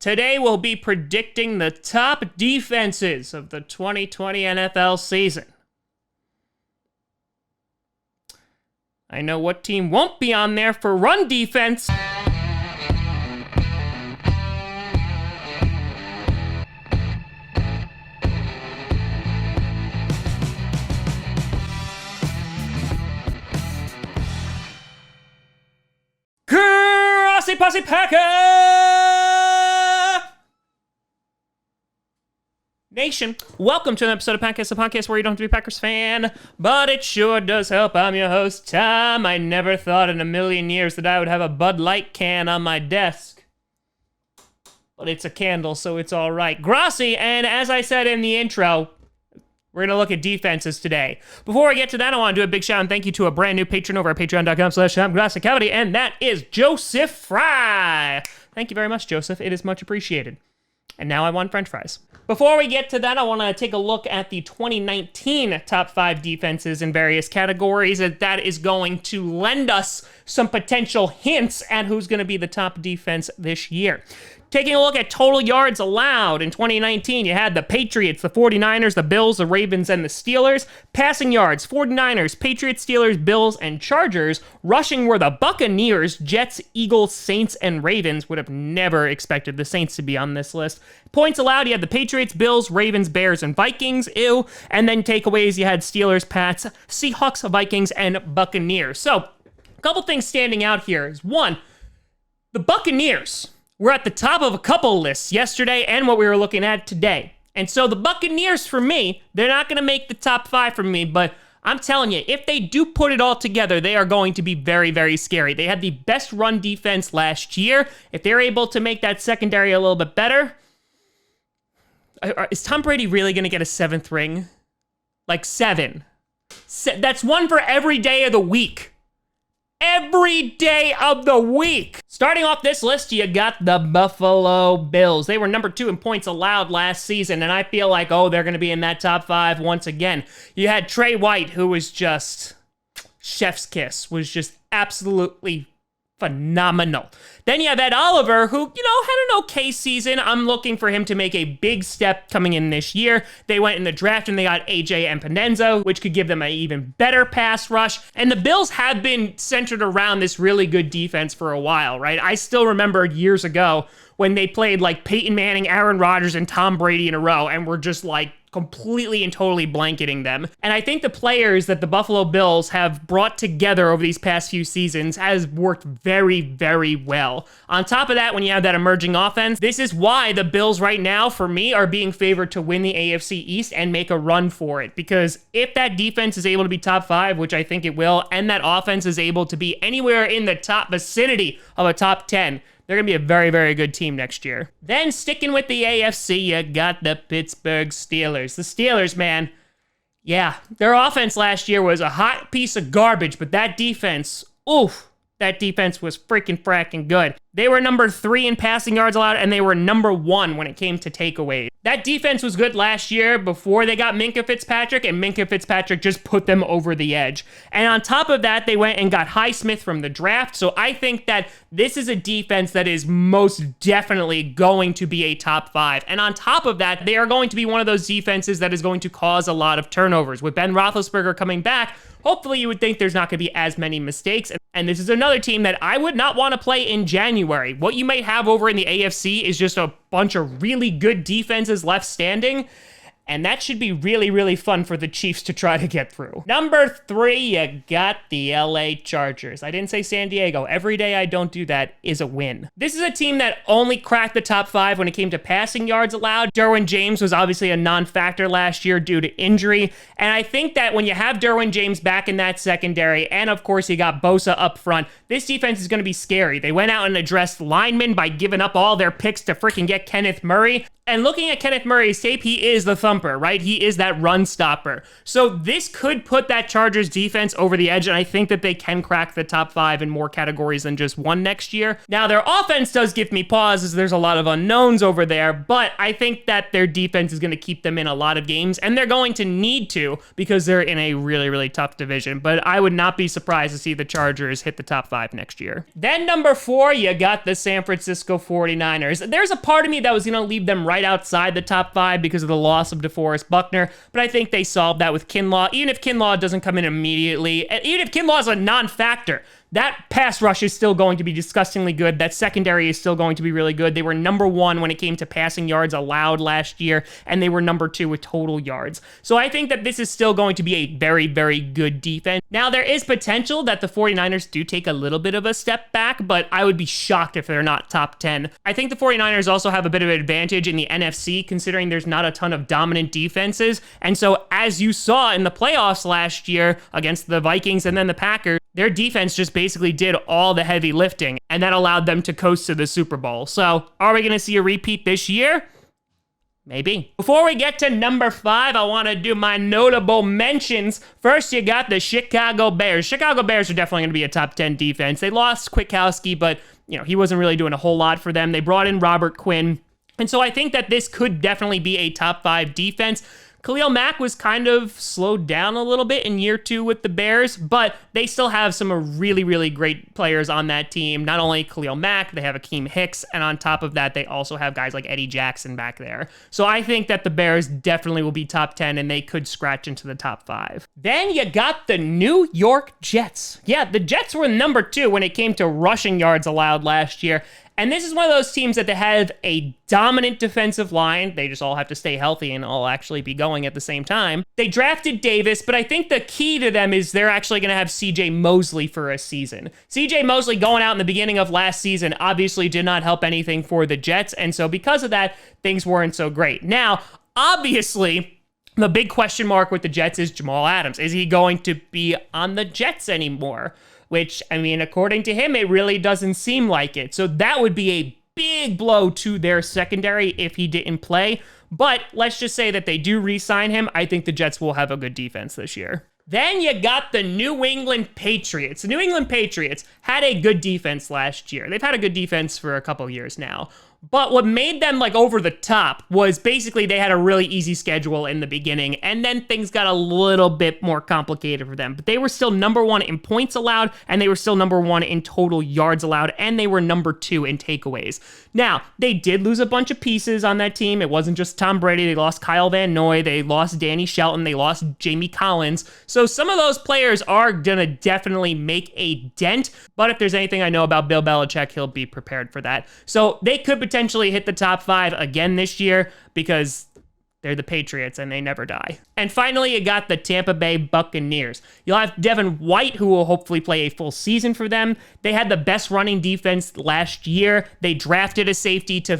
Today we'll be predicting the top defenses of the 2020 NFL season. I know what team won't be on there for run defense. Grossi Posse Packer Nation, welcome to an episode of Packers, a podcast where you don't have to be a Packers fan, but it sure does help. I'm your host, Tom. I never thought in a million years that I would have a Bud Light can on my desk. But it's a candle, so it's all right. Grossi, and as I said in the intro, we're going to look at defenses today. Before I get to that, I want to do a big shout and thank you to a brand new patron over at patreon.com/TomGrossiCavity, and that is Joseph Fry. Thank you very much, Joseph. It is much appreciated. And now I want French fries. Before we get to that, I want to take a look at the 2019 top 5 defenses in various categories. That is going to lend us some potential hints at who's going to be the top defense this year. Taking a look at total yards allowed in 2019, you had the Patriots, the 49ers, the Bills, the Ravens, and the Steelers. Passing yards, 49ers, Patriots, Steelers, Bills, and Chargers. Rushing were the Buccaneers, Jets, Eagles, Saints, and Ravens. Would have never expected the Saints to be on this list. Points allowed, you had the Patriots, Bills, Ravens, Bears, and Vikings. Ew. And then takeaways, you had Steelers, Pats, Seahawks, Vikings, and Buccaneers. So, a couple things standing out here is, one, the Buccaneers we're at the top of a couple lists yesterday and what we were looking at today. And so the Buccaneers, for me, they're not going to make the top 5 for me, but I'm telling you, if they do put it all together, they are going to be very, very scary. They had the best run defense last year. If they're able to make that secondary a little bit better, is Tom Brady really going to get a 7th ring? Like 7. That's one for every day of the week. Every day of the week. Starting off this list, you got the Buffalo Bills. They were number 2 in points allowed last season, and I feel like, they're going to be in that top 5 once again. You had Trey White, who was just chef's kiss, was just absolutely phenomenal. Then you have Ed Oliver, who, had an okay season. I'm looking for him to make a big step coming in this year. They went in the draft and they got AJ Epinenza, which could give them an even better pass rush. And the Bills have been centered around this really good defense for a while, right? I still remember years ago when they played like Peyton Manning, Aaron Rodgers, and Tom Brady in a row, and were just like completely and totally blanketing them. And I think the players that the Buffalo Bills have brought together over these past few seasons has worked very, very well. On top of that, when you have that emerging offense, this is why the Bills right now, for me, are being favored to win the AFC East and make a run for it. Because if that defense is able to be top 5, which I think it will, and that offense is able to be anywhere in the top vicinity of a top 10, they're going to be a very, very good team next year. Then, sticking with the AFC, you got the Pittsburgh Steelers. The Steelers, man, yeah, their offense last year was a hot piece of garbage, but that defense, that defense was freaking fracking good. They were number 3 in passing yards allowed, and they were number 1 when it came to takeaways. That defense was good last year before they got Minkah Fitzpatrick, and Minkah Fitzpatrick just put them over the edge. And on top of that, they went and got Highsmith from the draft, so I think that this is a defense that is most definitely going to be a top 5. And on top of that, they are going to be one of those defenses that is going to cause a lot of turnovers. With Ben Roethlisberger coming back, hopefully you would think there's not going to be as many mistakes. And this is another team that I would not want to play in January. What you may have over in the AFC is just a bunch of really good defenses left standing. And that should be really, really fun for the Chiefs to try to get through. Number 3, you got the LA Chargers. I didn't say San Diego. Every day I don't do that is a win. This is a team that only cracked the top 5 when it came to passing yards allowed. Derwin James was obviously a non-factor last year due to injury. And I think that when you have Derwin James back in that secondary, and of course you got Bosa up front, this defense is going to be scary. They went out and addressed linemen by giving up all their picks to freaking get Kenneth Murray. And looking at Kenneth Murray's tape, he is the thumb thumper, right? He is that run stopper. So this could put that Chargers defense over the edge, and I think that they can crack the top 5 in more categories than just one next year. Now, their offense does give me pause, as there's a lot of unknowns over there, but I think that their defense is going to keep them in a lot of games, and they're going to need to because they're in a really, really tough division. But I would not be surprised to see the Chargers hit the top 5 next year. Then number 4, you got the San Francisco 49ers. There's a part of me that was going to leave them right outside the top 5 because of the loss of DeForest Buckner, but I think they solved that with Kinlaw. Even if Kinlaw doesn't come in immediately, even if Kinlaw is a non-factor, that pass rush is still going to be disgustingly good. That secondary is still going to be really good. They were number 1 when it came to passing yards allowed last year, and they were number 2 with total yards. So I think that this is still going to be a very, very good defense. Now, there is potential that the 49ers do take a little bit of a step back, but I would be shocked if they're not top 10. I think the 49ers also have a bit of an advantage in the NFC, considering there's not a ton of dominant defenses. And so, as you saw in the playoffs last year against the Vikings and then the Packers, their defense just basically did all the heavy lifting, and that allowed them to coast to the Super Bowl. So, are we going to see a repeat this year? Maybe. Before we get to number 5, I want to do my notable mentions. First, you got the Chicago Bears. Chicago Bears are definitely going to be a top 10 defense. They lost Kwiatkowski, but he wasn't really doing a whole lot for them. They brought in Robert Quinn. And so I think that this could definitely be a top 5 defense. Khalil Mack was kind of slowed down a little bit in year 2 with the Bears, but they still have some really, really great players on that team. Not only Khalil Mack, they have Akeem Hicks, and on top of that, they also have guys like Eddie Jackson back there. So I think that the Bears definitely will be top 10, and they could scratch into the top 5. Then you got the New York Jets. Yeah, the Jets were number 2 when it came to rushing yards allowed last year. And this is one of those teams that they have a dominant defensive line. They just all have to stay healthy and all actually be going at the same time. They drafted Davis, but I think the key to them is they're actually going to have CJ Mosley for a season. CJ Mosley going out in the beginning of last season obviously did not help anything for the Jets. And so because of that, things weren't so great. Now, obviously, the big question mark with the Jets is Jamal Adams. Is he going to be on the Jets anymore? Which, I mean, according to him, it really doesn't seem like it. So that would be a big blow to their secondary if he didn't play. But let's just say that they do re-sign him. I think the Jets will have a good defense this year. Then you got the New England Patriots. The New England Patriots had a good defense last year. They've had a good defense for a couple years now. But what made them over the top was basically they had a really easy schedule in the beginning, and then things got a little bit more complicated for them. But they were still number 1 in points allowed, and they were still number 1 in total yards allowed, and they were number 2 in takeaways. Now, they did lose a bunch of pieces on that team. It wasn't just Tom Brady. They lost Kyle Van Noy. They lost Danny Shelton. They lost Jamie Collins. So some of those players are going to definitely make a dent. But if there's anything I know about Bill Belichick, he'll be prepared for that. So they could potentially hit the top 5 again this year because they're the Patriots and they never die. And finally, you got the Tampa Bay Buccaneers. You'll have Devin White, who will hopefully play a full season for them. They had the best running defense last year. They drafted a safety to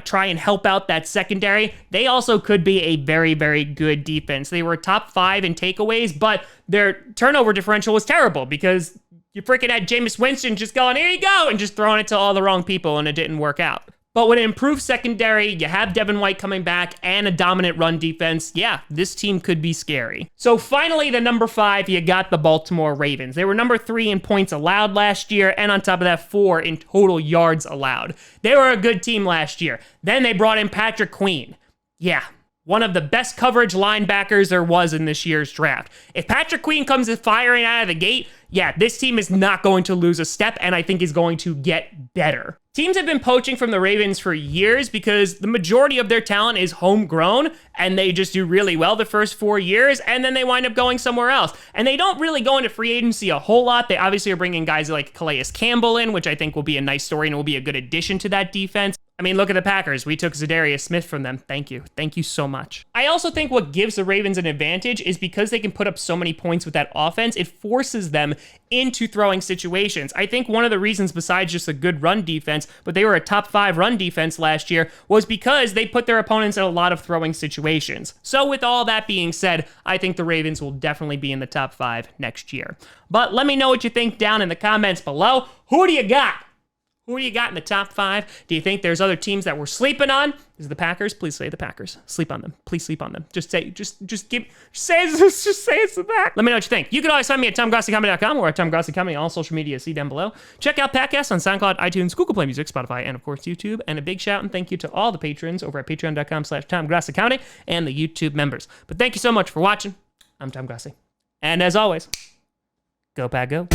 try and help out that secondary. They also could be a very, very good defense. They were top 5 in takeaways, but their turnover differential was terrible because you freaking had Jameis Winston just going, here you go, and just throwing it to all the wrong people, and it didn't work out. But with an improved secondary, you have Devin White coming back, and a dominant run defense, yeah, this team could be scary. So finally, the number 5, you got the Baltimore Ravens. They were number 3 in points allowed last year, and on top of that, 4 in total yards allowed. They were a good team last year. Then they brought in Patrick Queen. Yeah, one of the best coverage linebackers there was in this year's draft. If Patrick Queen comes firing out of the gate, yeah, this team is not going to lose a step, and I think is going to get better. Teams have been poaching from the Ravens for years because the majority of their talent is homegrown, and they just do really well the first 4 years, and then they wind up going somewhere else. And they don't really go into free agency a whole lot. They obviously are bringing guys like Calais Campbell in, which I think will be a nice story and will be a good addition to that defense. I mean, look at the Packers. We took Zadarius Smith from them. Thank you. Thank you so much. I also think what gives the Ravens an advantage is because they can put up so many points with that offense, it forces them into throwing situations. I think one of the reasons, besides just a good run defense, but they were a top 5 run defense last year, was because they put their opponents in a lot of throwing situations. So with all that being said, I think the Ravens will definitely be in the top 5 next year. But let me know what you think down in the comments below. Who do you got? Who do you got in the top 5? Do you think there's other teams that we're sleeping on? Is it the Packers? Please say the Packers. Sleep on them. Please sleep on them. Just say it's the Pack. Let me know what you think. You can always find me at TomGrossiComedy.com or at TomGrossiComedy on all social media. See down below. Check out podcasts on SoundCloud, iTunes, Google Play Music, Spotify, and of course YouTube. And a big shout and thank you to all the patrons over at Patreon.com/TomGrossiComedy and the YouTube members. But thank you so much for watching. I'm Tom Grossi. And as always, go Pack, go.